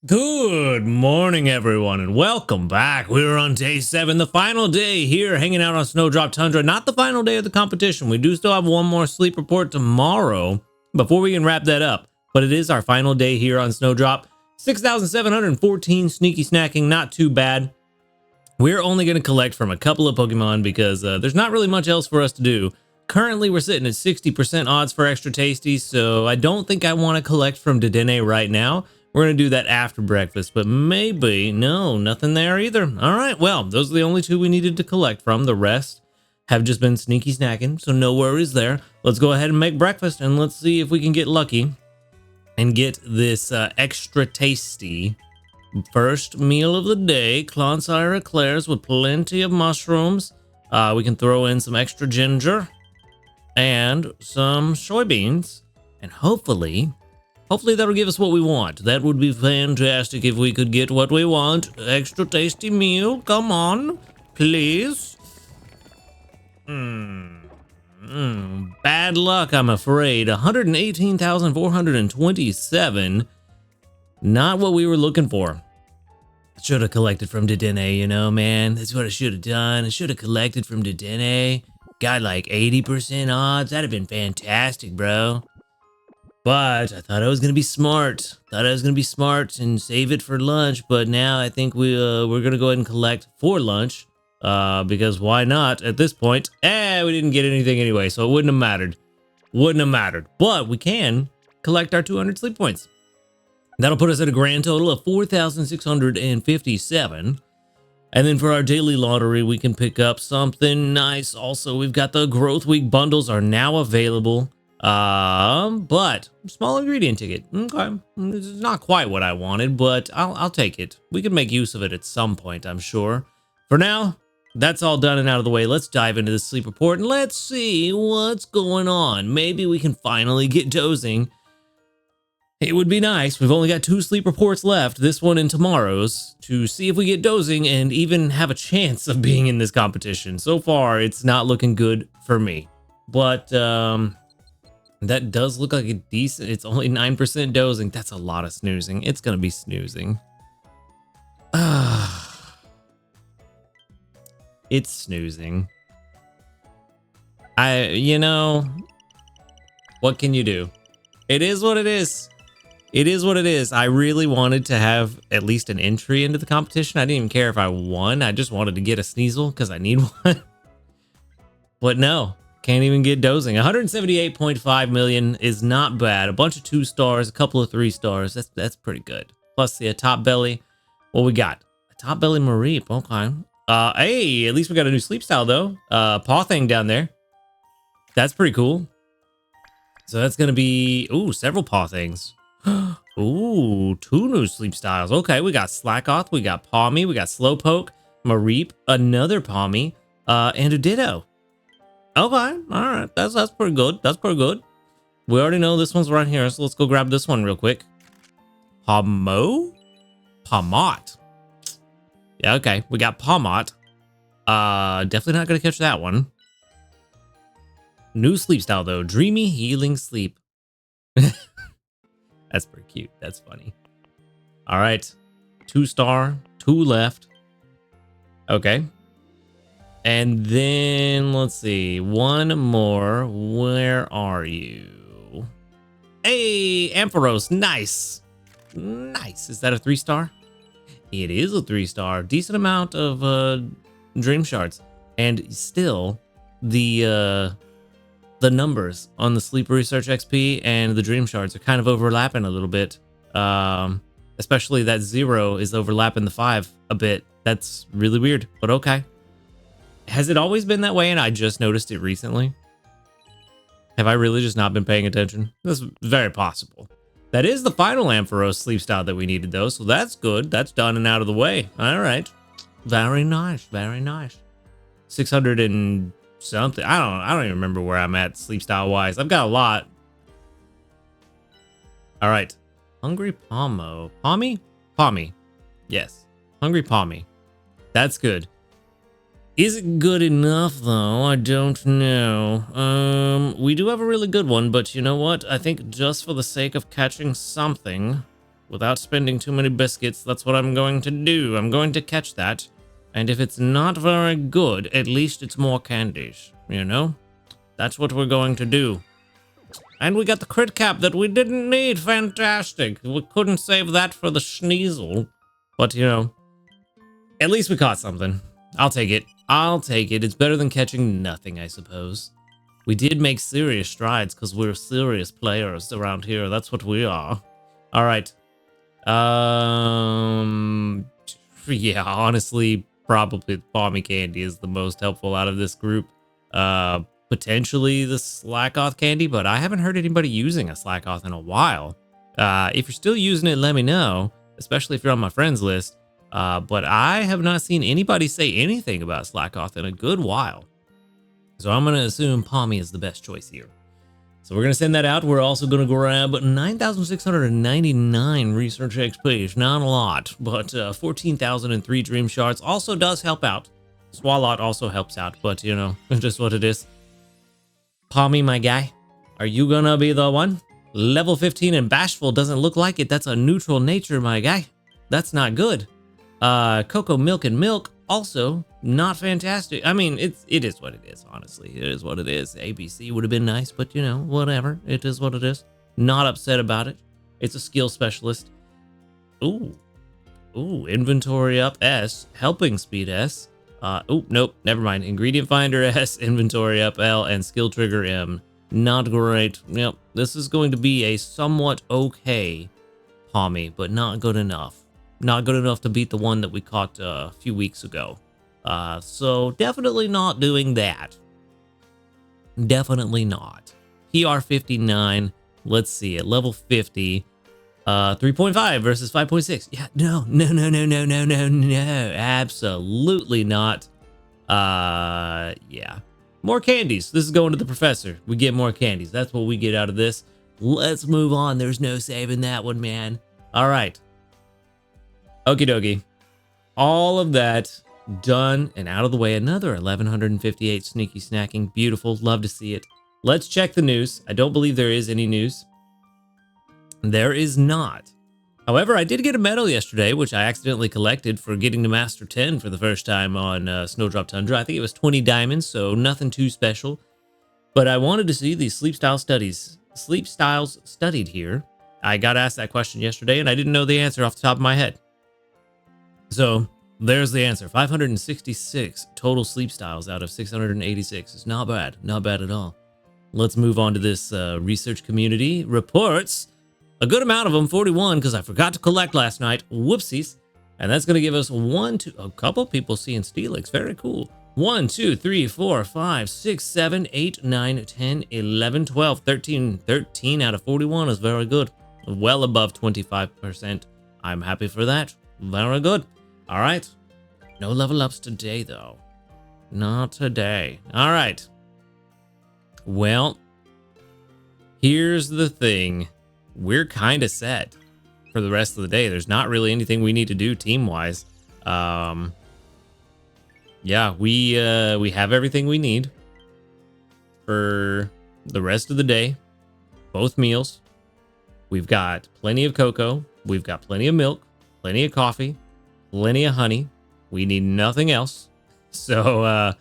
Good morning, everyone, and welcome back. We're on day 7, the final day here, hanging out on Snowdrop Tundra. Not the final day of the competition. We do still have one more sleep report tomorrow before we can wrap that up. But it is our final day here on Snowdrop. 6,714 sneaky snacking, not too bad. We're only going to collect from a couple of Pokemon because there's not really much else for us to do. Currently, we're sitting at 60% odds for extra tasty, so I don't think I want to collect from Dedenne right now. We're going to do that after breakfast, but maybe, no, nothing there either. All right, well, those are the only two we needed to collect from. The rest have just been sneaky snacking, so no worries there. Let's go ahead and make breakfast, and let's see if we can get lucky and get this extra tasty first meal of the day. Clonsire eclairs with plenty of mushrooms. We can throw in some extra ginger and some soybeans, and hopefully that'll give us what we want. That would be fantastic if we could get what we want. Extra tasty meal. Come on, please. Bad luck, I'm afraid. 118,427. Not what we were looking for. I should have collected from Dedenne, you know, man. That's what I should have done. I should have collected from Dedenne. Got like 80% odds. That'd have been fantastic, bro. But I thought I was going to be smart. And save it for lunch. But now I think we're going to go ahead and collect for lunch. Because why not at this point? We didn't get anything anyway, so it wouldn't have mattered. But we can collect our 200 sleep points. That'll put us at a grand total of 4,657. And then for our daily lottery, we can pick up something nice. Also, we've got the Growth Week bundles are now available. But small ingredient ticket. Okay, this is not quite what I wanted, but I'll take it. We can make use of it at some point, I'm sure. For now, that's all done and out of the way. Let's dive into the sleep report and let's see what's going on. Maybe we can finally get dozing. It would be nice. We've only got 2 sleep reports left, this one and tomorrow's, to see if we get dozing and even have a chance of being in this competition. So far, it's not looking good for me. But, that does look like a decent, it's only 9% dozing. That's a lot of snoozing. It's going to be snoozing. It's snoozing. You know, what can you do? It is what it is. It is what it is. I really wanted to have at least an entry into the competition. I didn't even care if I won. I just wanted to get a Sneasel because I need one. But no. Can't even get dozing. 178.5 million is not bad. A bunch of 2 stars, a couple of 3 stars. That's pretty good. Plus the top belly. What we got? A top belly Mareep. Okay. Hey, at least we got a new sleep style though. Paw thing down there. That's pretty cool. So that's gonna be several paw things. Ooh, 2 new sleep styles. Okay, we got Slackoth, we got Pawmi, we got Slowpoke, Mareep, another Pawmi, and a Ditto. Okay, all right, that's pretty good. That's pretty good. We already know this one's right here, so let's go grab this one real quick. Pawmot? Yeah, okay, we got Pawmot. Definitely not gonna catch that one. New sleep style though, Dreamy Healing Sleep. That's pretty cute. That's funny. All right, 2 star, 2 left. Okay. And then, let's see, 1 more. Where are you? Hey, Ampharos, nice. Nice. Is that a 3 star? It is a 3 star. Decent amount of dream shards. And still, the numbers on the Sleep Research XP and the dream shards are kind of overlapping a little bit. Especially that 0 is overlapping the 5 a bit. That's really weird, but okay. Has it always been that way and I just noticed it recently? Have I really just not been paying attention? That's very possible. That is the final Ampharos sleep style that we needed though, so that's good. That's done and out of the way. All right. Very nice, very nice. 600 and something. I don't even remember where I'm at sleep style wise. I've got a lot. All right. Hungry Pawmo. Pawmi? Pawmi. Yes. Hungry Pawmi. That's good. Is it good enough, though? I don't know. We do have a really good one, but you know what? I think just for the sake of catching something, without spending too many biscuits, that's what I'm going to do. I'm going to catch that. And if it's not very good, at least it's more candies, you know? That's what we're going to do. And we got the crit cap that we didn't need. Fantastic. We couldn't save that for the Sneasel. But, you know, at least we caught something. I'll take it. I'll take it. It's better than catching nothing, I suppose. We did make serious strides because we're serious players around here. That's what we are. All right. Yeah, honestly, probably the Palmy Candy is the most helpful out of this group. Potentially the Slackoth Candy, but I haven't heard anybody using a Slackoth in a while. If you're still using it, let me know, especially if you're on my friends list. But I have not seen anybody say anything about Slackoth in a good while. So I'm going to assume Palmy is the best choice here. So we're going to send that out. We're also going to grab 9,699 research XP. Not a lot, but 14,003 dream shards also does help out. Swalot also helps out, but you know, just what it is. Palmy, my guy, are you going to be the one? Level 15 and Bashful doesn't look like it. That's a neutral nature, my guy. That's not good. Cocoa Milk and Milk, also not fantastic. I mean, it is what it is, honestly. It is what it is. ABC would have been nice, but you know, whatever. It is what it is. Not upset about it. It's a skill specialist. Ooh, inventory up S, helping speed S. Nope, never mind. Ingredient finder S, inventory up L, and skill trigger M. Not great. Yep, this is going to be a somewhat okay Palmy, but not good enough. Not good enough to beat the one that we caught a few weeks ago. So definitely not doing that. Definitely not. PR 59. Let's see, at level 50, 3.5 versus 5.6. Yeah, no. Absolutely not. Yeah. More candies. This is going to the professor. We get more candies. That's what we get out of this. Let's move on. There's no saving that one, man. All right. Okie dokie. All of that done and out of the way. Another 1,158 sneaky snacking. Beautiful. Love to see it. Let's check the news. I don't believe there is any news. There is not. However, I did get a medal yesterday, which I accidentally collected for getting to Master 10 for the first time on Snowdrop Tundra. I think it was 20 diamonds, so nothing too special. But I wanted to see these sleep styles studied here. I got asked that question yesterday, and I didn't know the answer off the top of my head. So there's the answer. 566 total sleep styles out of 686. It's not bad. Not bad at all. Let's move on to this research community reports. A good amount of them, 41, because I forgot to collect last night. Whoopsies. And that's going to give us a couple people seeing Steelix. Very cool. 1, 2, 3, 4, 5, 6, 7, 8, 9, 10, 11, 12, 13. 13 out of 41 is very good. Well above 25%. I'm happy for that. Very good. All right. No level ups today, though. Not today. All right. Well, here's the thing. We're kind of set for the rest of the day. There's not really anything we need to do team-wise. Yeah, we have everything we need for the rest of the day. Both meals. We've got plenty of cocoa. We've got plenty of milk, plenty of coffee, plenty of honey. We need nothing else. So,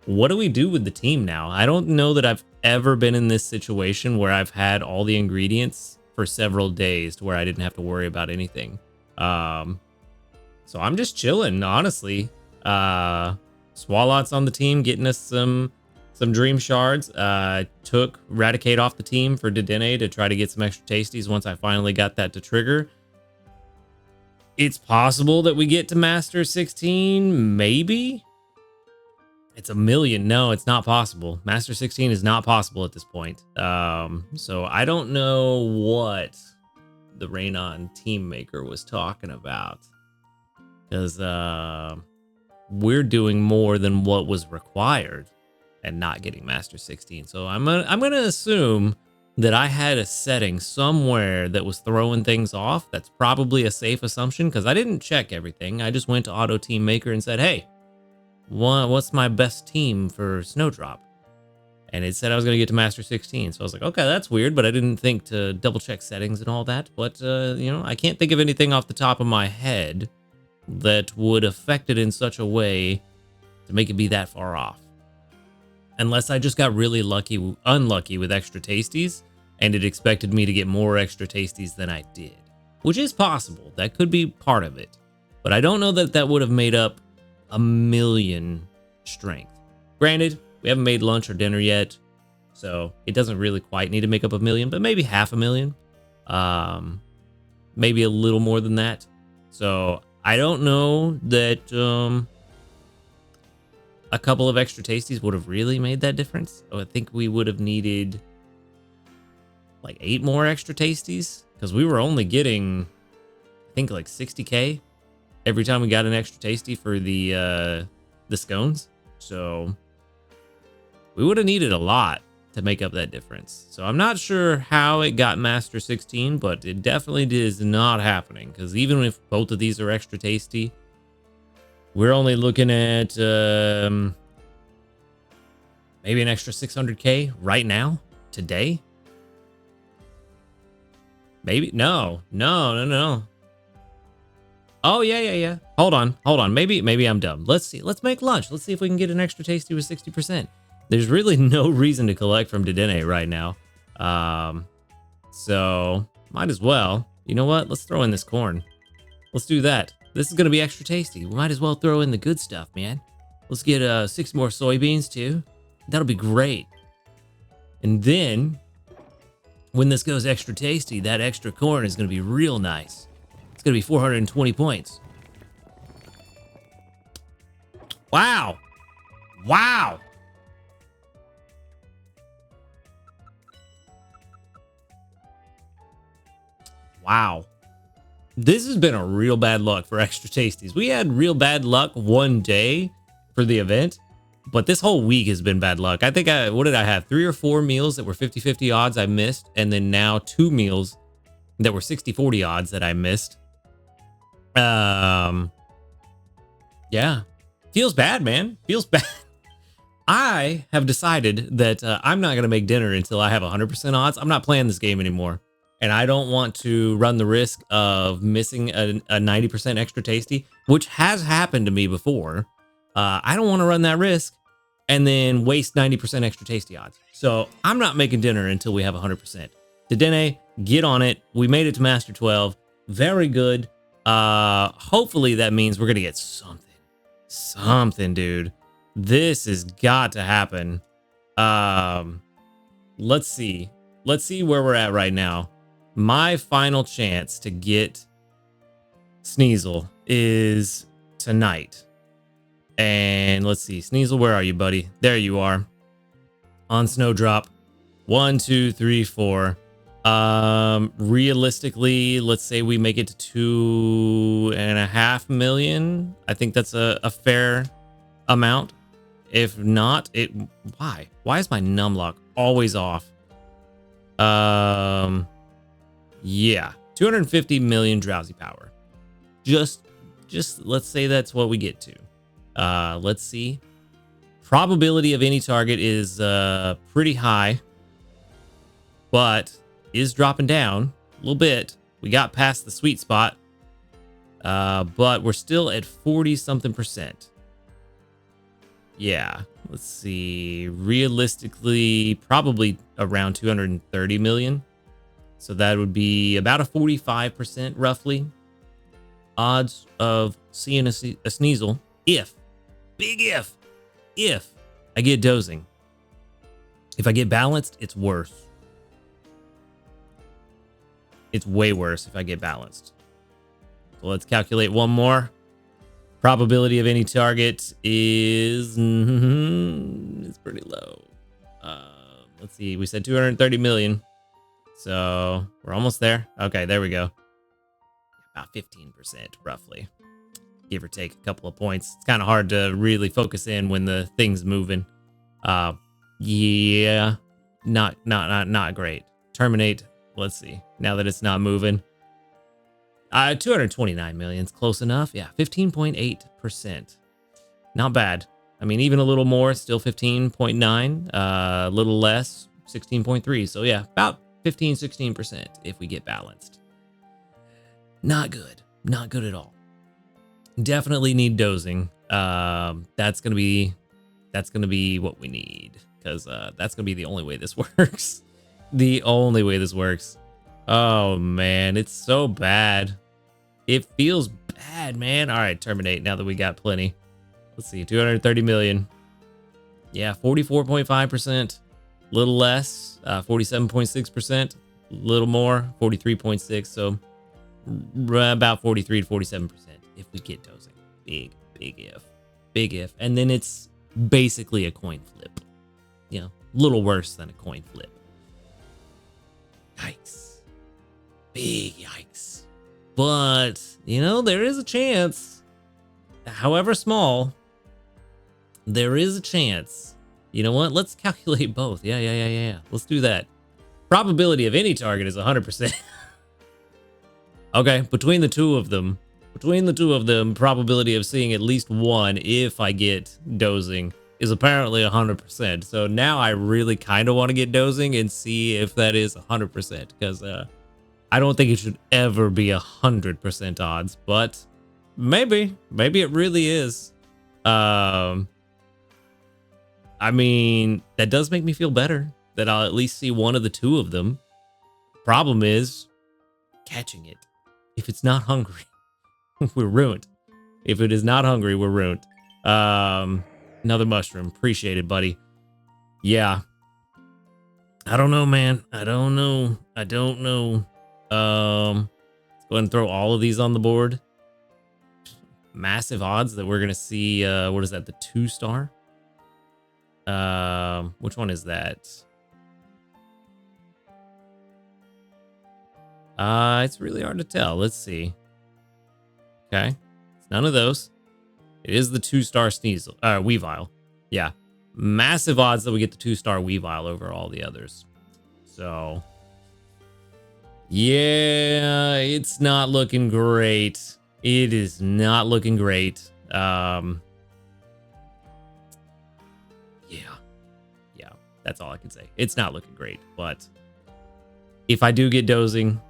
what do we do with the team now? I don't know that I've ever been in this situation where I've had all the ingredients for several days to where I didn't have to worry about anything. So I'm just chilling, honestly. Swalot's on the team, getting us some dream shards. Took Raticate off the team for Dedenne to try to get some extra tasties once I finally got that to trigger. It's possible that we get to Master 16, maybe? It's a million. No, it's not possible. Master 16 is not possible at this point. So I don't know what the Raenon team maker was talking about. Because we're doing more than what was required and not getting Master 16. So I'm gonna assume that I had a setting somewhere that was throwing things off. That's probably a safe assumption because I didn't check everything. I just went to Auto Team Maker and said, hey, what's my best team for Snowdrop? and it said I was going to get to Master 16. So I was like, okay, that's weird, but I didn't think to double check settings and all that. But, you know, I can't think of anything off the top of my head that would affect it in such a way to make it be that far off. Unless I just got really unlucky with extra tasties, and it expected me to get more extra tasties than I did, which is possible. That could be part of it, but I don't know that that would have made up 1,000,000 strength. Granted, we haven't made lunch or dinner yet, so it doesn't really quite need to make up 1,000,000, but maybe 500,000, maybe a little more than that. So I don't know that a couple of extra tasties would have really made that difference. I think we would have needed like 8 more extra tasties, because we were only getting, I think, like 60k every time we got an extra tasty for the scones. So we would have needed a lot to make up that difference. So I'm not sure how it got Master 16, but it definitely is not happening, because even if both of these are extra tasty, we're only looking at maybe an extra 600k right now, today. Maybe no. Oh yeah. Hold on. Maybe I'm dumb. Let's see. Let's make lunch. Let's see if we can get an extra tasty with 60%. There's really no reason to collect from Dedenne right now. So might as well. You know what? Let's throw in this corn. Let's do that. This is gonna be extra tasty. We might as well throw in the good stuff, man. Let's get 6 more soybeans too. That'll be great. And then when this goes extra tasty, that extra corn is gonna be real nice. It's gonna be 420 points. Wow. Wow. Wow. This has been a real bad luck for extra tasties. We had real bad luck one day for the event, but this whole week has been bad luck. I think what did I have? 3 or 4 meals that were 50-50 odds I missed, and then now 2 meals that were 60-40 odds that I missed. Yeah. Feels bad, man. Feels bad. I have decided that I'm not going to make dinner until I have 100% odds. I'm not playing this game anymore. And I don't want to run the risk of missing a 90% extra tasty, which has happened to me before. I don't want to run that risk and then waste 90% extra tasty odds. So I'm not making dinner until we have 100%. Dedenne, get on it. We made it to Master 12. Very good. Hopefully that means we're going to get something. Something, dude. This has got to happen. Let's see. Let's see where we're at right now. My final chance to get Sneasel is tonight. And let's see. Sneasel, where are you, buddy? There you are. On Snowdrop. 1, 2, 3, 4. Realistically, let's say we make it to 2.5 million. I think that's a fair amount. If not, why? Why is my numlock always off? Yeah, 250 million drowsy power. Just let's say that's what we get to. Let's see. Probability of any target is pretty high, but is dropping down a little bit. We got past the sweet spot, but we're still at 40-something%. Yeah, let's see. Realistically, probably around 230 million. So that would be about a 45% roughly odds of seeing a Sneasel if I get dozing. If I get balanced, it's worse. It's way worse if I get balanced. So let's calculate one more. Probability of any target is it's pretty low. Let's see. We said 230 million. So we're almost there. Okay, there we go. About 15% roughly. Give or take a couple of points. It's kind of hard to really focus in when the thing's moving. Yeah. Not great. Terminate. Let's see. Now that it's not moving. 229 million is close enough. Yeah, 15.8%. Not bad. I mean, even a little more, still 15.9, a little less, 16.3. So yeah, about 15-16% if we get balanced. Not good. Not good at all. Definitely need dozing. That's gonna be what we need, because that's gonna be the only way this works. The only way this works. Oh man, it's so bad. It feels bad, man. All right, terminate now that we got plenty. Let's see, 230 million. Yeah, 44.5%. A little less, 47.6%. A little more, 43.6. So about 43 to 47% if we get dozing. Big if. And then it's basically a coin flip. You know, a little worse than a coin flip. Yikes. Big yikes. But, you know, there is a chance, however small, there is a chance. You know what? Let's calculate both. Yeah. Let's do that. Probability of any target is 100%. Okay, between the two of them, probability of seeing at least one if I get dozing is apparently 100%. So now I really kind of want to get dozing and see if that is 100%, because I don't think it should ever be 100% odds, but maybe it really is. I mean, that does make me feel better that I'll at least see one of the two of them. Problem is catching it. If it's not hungry, we're ruined. If it is not hungry, we're ruined. Another mushroom. Appreciate it, buddy. Yeah. I don't know, man. I don't know. Let's go ahead and throw all of these on the board. Massive odds that we're going to see, what is that, the 2-star? Which one is that? It's really hard to tell. Let's see. Okay. It's none of those. It is the 2-star Sneasel, Weavile. Yeah. Massive odds that we get the 2-star Weavile over all the others. So, yeah, it's not looking great. It is not looking great. Yeah, that's all I can say. It's not looking great, but if I do get dozing,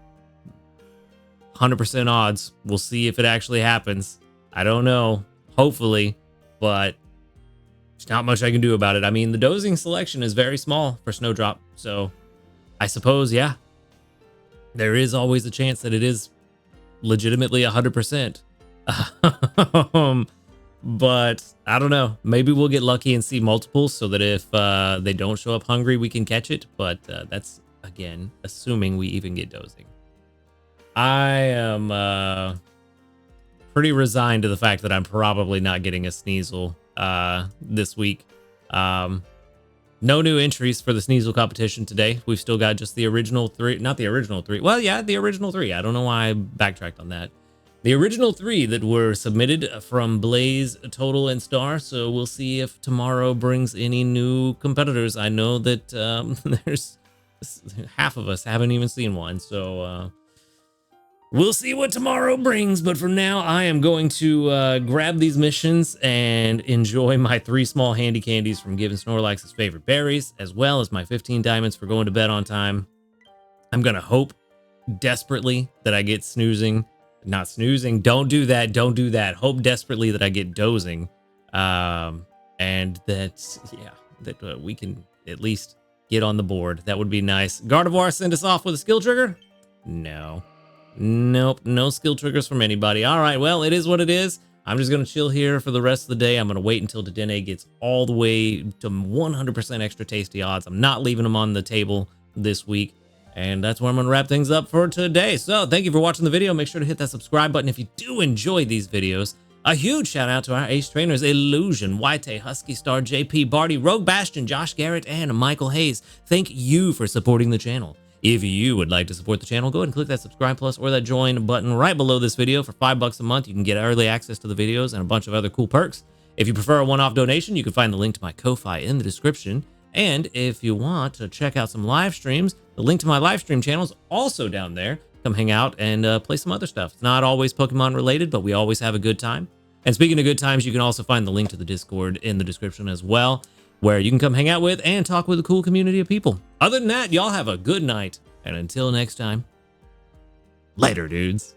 100% odds. We'll see if it actually happens. I don't know. Hopefully, but there's not much I can do about it. I mean, the dozing selection is very small for Snowdrop, so I suppose, yeah, there is always a chance that it is legitimately 100%. But I don't know. Maybe we'll get lucky and see multiples so that if they don't show up hungry, we can catch it. But that's, again, assuming we even get dozing. I am pretty resigned to the fact that I'm probably not getting a Sneasel this week. No new entries for the Sneasel competition today. We've still got just the original 3. Not the original 3. Well, yeah, the original 3. I don't know why I backtracked on that. The original 3 that were submitted from Blaze, Total, and Star. So we'll see if tomorrow brings any new competitors. I know that there's half of us haven't even seen one. So we'll see what tomorrow brings, but for now, I am going to grab these missions and enjoy my 3 small handy candies from giving Snorlax his favorite berries, as well as my 15 diamonds for going to bed on time. I'm going to hope desperately that I get snoozing. Not snoozing. Don't do that. Don't do that. Hope desperately that I get dozing. And that, yeah, that we can at least get on the board. That would be nice. Gardevoir, send us off with a skill trigger? No. Nope, no skill triggers from anybody. All right, well, it is what it is. I'm just going to chill here for the rest of the day. I'm going to wait until Dedenne gets all the way to 100% extra tasty odds. I'm not leaving them on the table this week. And that's where I'm going to wrap things up for today. So thank you for watching the video. Make sure to hit that subscribe button if you do enjoy these videos. A huge shout out to our ace trainers, Illusion, White, Husky Star, JP, Barty, Rogue Bastion, Josh Garrett, and Michael Hayes. Thank you for supporting the channel. If you would like to support the channel, go ahead and click that subscribe plus or that join button right below this video. For $5 a month, you can get early access to the videos and a bunch of other cool perks. If you prefer a one-off donation, you can find the link to my Ko-Fi in the description. And if you want to check out some live streams, the link to my live stream channel is also down there. Come hang out and play some other stuff. It's not always Pokemon related, but we always have a good time. And speaking of good times, you can also find the link to the Discord in the description as well, where you can come hang out with and talk with a cool community of people. Other than that, y'all have a good night. And until next time, later, dudes.